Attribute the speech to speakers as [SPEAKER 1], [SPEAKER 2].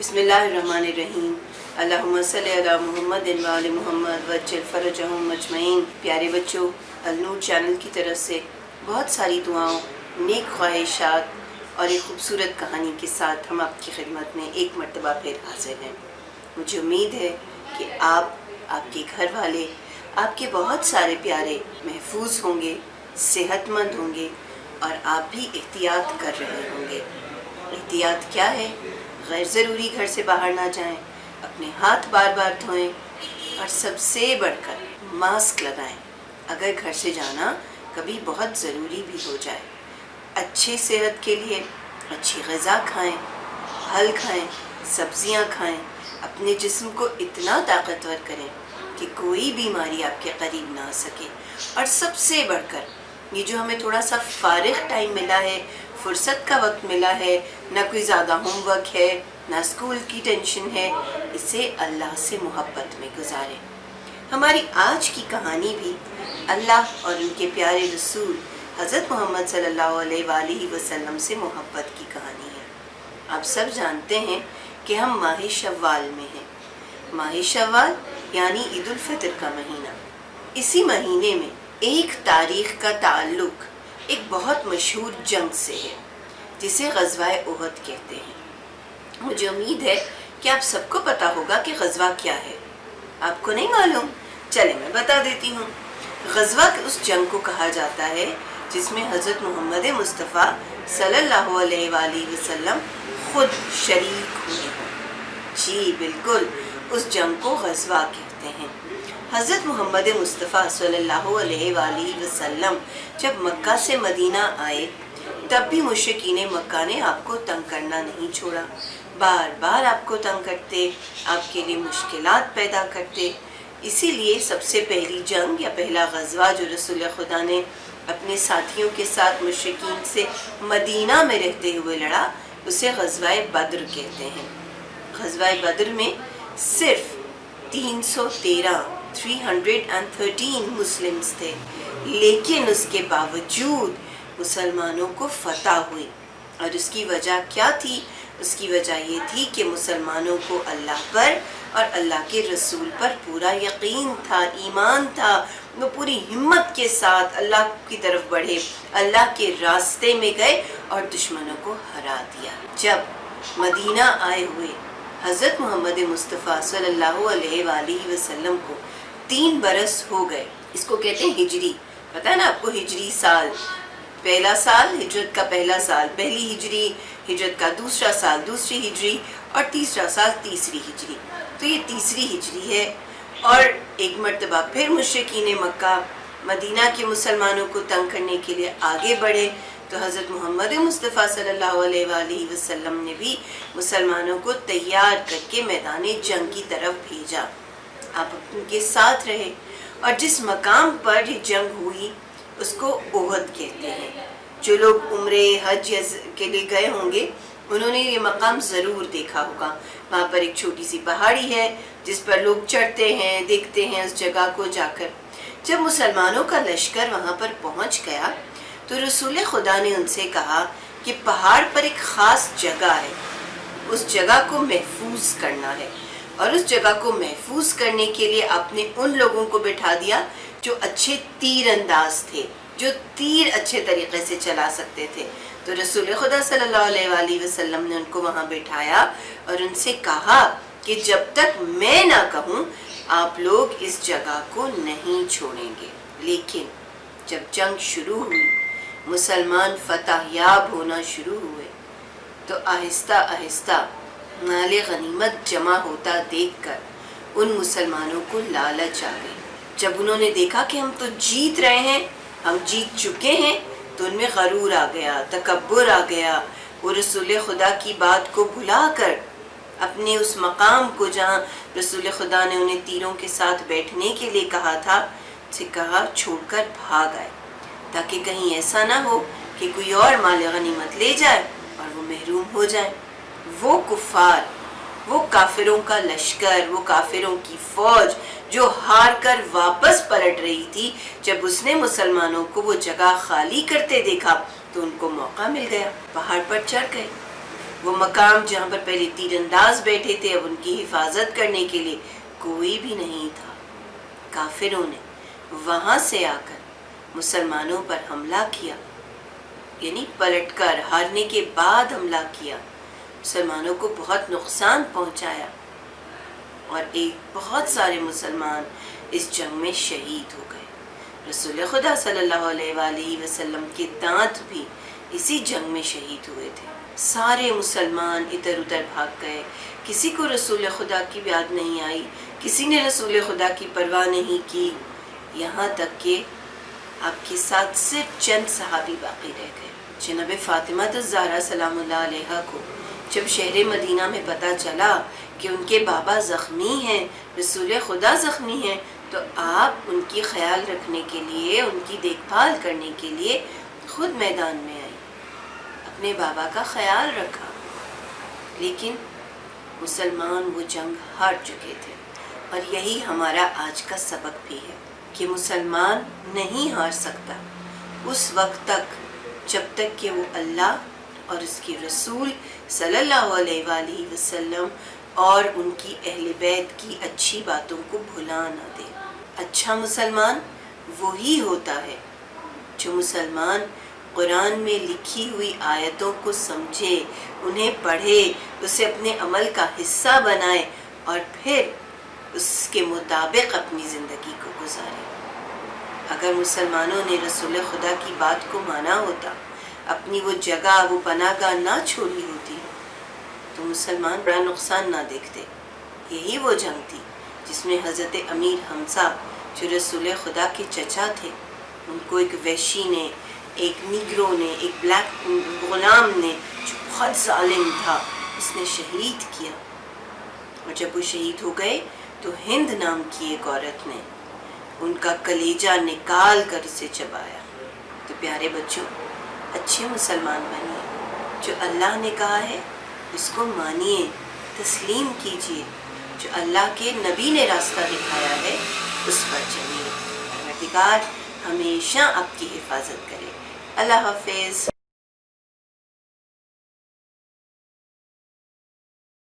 [SPEAKER 1] بسم اللہ الرحمن الرحیم۔ اللہم صلی علی محمد و آل محمد وجل فرجہم اجمعین۔ پیارے بچوں، النور چینل کی طرف سے بہت ساری دعاؤں، نیک خواہشات اور ایک خوبصورت کہانی کے ساتھ ہم آپ کی خدمت میں ایک مرتبہ پھر حاضر ہیں۔ مجھے امید ہے کہ آپ کے گھر والے، آپ کے بہت سارے پیارے محفوظ ہوں گے، صحت مند ہوں گے اور آپ بھی احتیاط کر رہے ہوں گے۔ احتیاط کیا ہے؟ غیر ضروری گھر سے باہر نہ جائیں، اپنے ہاتھ بار بار دھوئیں اور سب سے بڑھ کر ماسک لگائیں اگر گھر سے جانا کبھی بہت ضروری بھی ہو جائے۔ اچھی صحت کے لیے اچھی غذا کھائیں، پھل کھائیں، سبزیاں کھائیں، اپنے جسم کو اتنا طاقتور کریں کہ کوئی بیماری آپ کے قریب نہ آ سکے۔ اور سب سے بڑھ کر یہ جو ہمیں تھوڑا سا فارغ ٹائم ملا ہے، فرصت کا وقت ملا ہے، نہ کوئی زیادہ ہوم ورک ہے، نہ اسکول کی ٹینشن ہے، اسے اللہ سے محبت میں گزاریں۔ ہماری آج کی کہانی بھی اللہ اور ان کے پیارے رسول حضرت محمد صلی اللہ علیہ وآلہ وسلم سے محبت کی کہانی ہے۔ آپ سب جانتے ہیں کہ ہم ماہ شوال میں ہیں۔ ماہ شوال یعنی عید الفطر کا مہینہ۔ اسی مہینے میں ایک تاریخ کا تعلق ایک بہت مشہور جنگ سے ہے جسے غزوہ احد کہتے ہیں۔ مجھے امید ہے کہ آپ سب کو پتا ہوگا کہ غزوہ کیا ہے۔ آپ کو نہیں معلوم؟ چلیں میں بتا دیتی ہوں۔ غزوہ اس جنگ کو کہا جاتا ہے جس میں حضرت محمد مصطفیٰ صلی اللہ علیہ وآلہ وسلم خود شریک ہوئے ہیں۔ جی بالکل، اس جنگ کو غزوہ کہتے ہیں۔ حضرت محمد مصطفیٰ صلی اللہ علیہ وآلہ وسلم جب مکہ سے مدینہ آئے تب بھی مشرکین مکہ نے آپ کو تنگ کرنا نہیں چھوڑا، بار بار آپ کو تنگ کرتے، آپ کے لیے مشکلات پیدا کرتے۔ اسی لیے سب سے پہلی جنگ یا پہلا غزوہ جو رسول خدا نے اپنے ساتھیوں کے ساتھ مشرکین سے مدینہ میں رہتے ہوئے لڑا، اسے غزوہ بدر کہتے ہیں۔ غزوہ بدر میں صرف 313 مسلمز تھے، لیکن اس کے باوجود مسلمانوں کو فتح ہوئی۔ اور اس کی وجہ کیا تھی؟ اس کی وجہ یہ تھی کہ مسلمانوں کو اللہ پر اور اللہ کے رسول پر پورا یقین تھا، ایمان تھا۔ وہ پوری ہمت کے ساتھ اللہ کی طرف بڑھے، اللہ کے راستے میں گئے اور دشمنوں کو ہرا دیا۔ جب مدینہ آئے ہوئے حضرت محمد مصطفیٰ صلی اللہ علیہ وآلہ وسلم کو 3 برس ہو گئے، اس کو کہتے ہیں ہجری۔ پتہ ہے نا آپ کو ہجری سال، پہلا سال ہجرت کا پہلا سال، پہلی ہجری، ہجرت کا دوسرا سال دوسری ہجری، اور تیسرا سال تیسری ہجری۔ تو یہ تیسری ہجری ہے۔ اور ایک مرتبہ پھر مشرکین مکہ مدینہ کے مسلمانوں کو تنگ کرنے کے لیے آگے بڑھے، تو حضرت محمد مصطفیٰ صلی اللہ علیہ وآلہ وسلم نے بھی مسلمانوں کو تیار کر کے میدان جنگ کی طرف بھیجا۔ آپ ان کے ساتھ رہے، اور جس مقام پر یہ جنگ ہوئی اس کو احد کہتے ہیں۔ جو لوگ عمرے حج کے لیے گئے ہوں گے انہوں نے یہ مقام ضرور دیکھا ہوگا۔ وہاں پر ایک چھوٹی سی پہاڑی ہے جس پر لوگ چڑھتے ہیں، دیکھتے ہیں اس جگہ کو جا کر۔ جب مسلمانوں کا لشکر وہاں پر پہنچ گیا تو رسول خدا نے ان سے کہا کہ پہاڑ پر ایک خاص جگہ ہے، اس جگہ کو محفوظ کرنا ہے۔ اور اس جگہ کو محفوظ کرنے کے لیے آپ نے ان لوگوں کو بٹھا دیا جو اچھے تیر انداز تھے، جو تیر اچھے طریقے سے چلا سکتے تھے۔ تو رسول خدا صلی اللہ علیہ وآلہ وسلم نے ان کو وہاں بٹھایا اور ان سے کہا کہ جب تک میں نہ کہوں آپ لوگ اس جگہ کو نہیں چھوڑیں گے۔ لیکن جب جنگ شروع ہوئی، مسلمان فتح یاب ہونا شروع ہوئے، تو آہستہ آہستہ مال غنیمت جمع ہوتا دیکھ کر ان مسلمانوں کو لالچ آ گئی۔ جب انہوں نے دیکھا کہ ہم تو جیت رہے ہیں، ہم جیت چکے ہیں، تو ان میں غرور آ گیا، تکبر آ گیا۔ وہ رسول خدا کی بات کو بھلا کر اپنے اس مقام کو جہاں رسول خدا نے انہیں تیروں کے ساتھ بیٹھنے کے لیے کہا تھا، سے کہا چھوڑ کر بھاگ آئے، تاکہ کہیں ایسا نہ ہو کہ کوئی اور مال غنیمت لے جائے اور وہ محروم ہو جائے۔ وہ کفار، وہ کافروں کا لشکر، وہ کافروں کی فوج جو ہار کر واپس پلٹ رہی تھی، جب اس نے مسلمانوں کو وہ جگہ خالی کرتے دیکھا تو ان کو موقع مل گیا، پہاڑ پر چڑھ گئے۔ وہ مقام جہاں پر پہلے تیر انداز بیٹھے تھے، اب ان کی حفاظت کرنے کے لیے کوئی بھی نہیں تھا۔ کافروں نے وہاں سے آ کر مسلمانوں پر حملہ کیا، یعنی پلٹ کر ہارنے کے بعد حملہ کیا، مسلمانوں کو بہت نقصان پہنچایا، اور بہت سارے مسلمان اس جنگ میں شہید ہو گئے۔ رسول خدا صلی اللہ علیہ وآلہ وسلم کے دانت بھی اسی جنگ میں شہید ہوئے تھے۔ سارے مسلمان ادھر ادھر بھاگ گئے، کسی کو رسول خدا کی یاد نہیں آئی، کسی نے رسول خدا کی پرواہ نہیں کی، یہاں تک کہ آپ کے ساتھ صرف چند صحابی باقی رہ گئے۔ جناب فاطمہ الزہرا سلام اللہ علیہا کو جب شہر مدینہ میں پتہ چلا کہ ان کے بابا زخمی ہیں، رسول خدا زخمی ہیں، تو آپ ان کی خیال رکھنے کے لیے، ان کی دیکھ بھال کرنے کے لیے خود میدان میں آئی، اپنے بابا کا خیال رکھا۔ لیکن مسلمان وہ جنگ ہار چکے تھے، اور یہی ہمارا آج کا سبق بھی ہے کہ مسلمان نہیں ہار سکتا اس وقت تک جب تک کہ وہ اللہ اور اس کے رسول صلی اللہ علیہ وآلہ وسلم اور ان کی اہل بیت کی اچھی باتوں کو بھلا نہ دے۔ اچھا مسلمان وہی ہوتا ہے جو مسلمان قرآن میں لکھی ہوئی آیتوں کو سمجھے، انہیں پڑھے، اسے اپنے عمل کا حصہ بنائے، اور پھر اس کے مطابق اپنی زندگی کو گزارے۔ اگر مسلمانوں نے رسول خدا کی بات کو مانا ہوتا، اپنی وہ جگہ، وہ پناہ گاہ نہ چھوڑی ہوتی، تو مسلمان بڑا نقصان نہ دیکھتے۔ یہی وہ جنگ تھی جس میں حضرت امیر حمزہ جو رسول خدا کے چچا تھے، ان کو ایک وحشی نے، ایک نیگرو نے، ایک بلیک غلام نے جو بہت ظالم تھا، اس نے شہید کیا۔ اور جب وہ شہید ہو گئے تو ہند نام کی ایک عورت نے ان کا کلیجہ نکال کر اسے چبایا۔ تو پیارے بچوں، اچھے مسلمان بنیے، جو اللہ نے کہا ہے اس کو مانیے، تسلیم کیجیے، جو اللہ کے نبی نے راستہ دکھایا ہے اس پر چلیے۔ پروردگار ہمیشہ آپ کی حفاظت کرے۔ اللہ حافظ۔